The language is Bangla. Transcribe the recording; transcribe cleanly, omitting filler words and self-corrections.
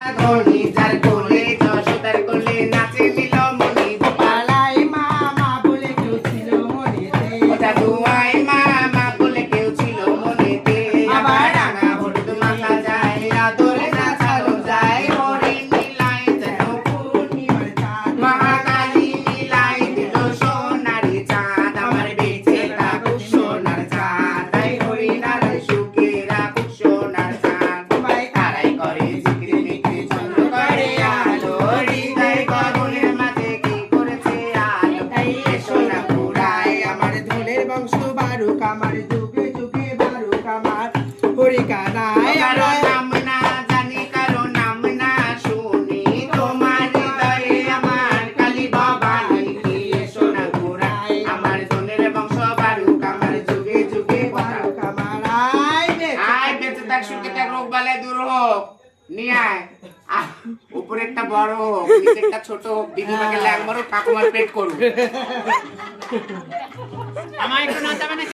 ধনী যার কোলে যশোদার কোলে নাচে নীলমণি পালাই মামা বলে কেউ ছিল মনেতে, জাদুয়াই মামা বলে কেউ ছিল মনেতে আবার রাঙা হলুদ মাখা যায় আদরে নাচানো যায় হরিণ নীলাই যেন পূর্ণিমার চাঁদ মহাকালী নীলাই দিল সোনারি চাঁদ আমার বেঁচে থাকুক সোনার চাঁদ তাই হরিণ আর সুখে রাখুক সোনার চাঁদ সবাই তারাই করে জিকির মিকির চন্দ্র করে আলো হৃদয় গগনের মাঝে কি করেছে আলো তাই এসো না পুরাই আমার ধনের বংশ বারুক আমার যুগে যুগে বারুক আমার হরিকানায় কারো নাম না জানি কারো নাম না শুনি তোমার হৃদয়ে আমার কালী ভবানী কি এসো না পুরাই আমার ধনের বংশ বারুক আমার যুগে যুগে বারুক বারুক আমার আয় আয় বেঁচে থাক সুখে থাক রোগ বালাই দূর হোক নিয়ে আয় উপরে একটা বড় হোক নিচে একটা ছোট হোক দিদিমাকে ল্যাং মারো ঠাকুমার পেট করুক আমার একটু নাচাবে না।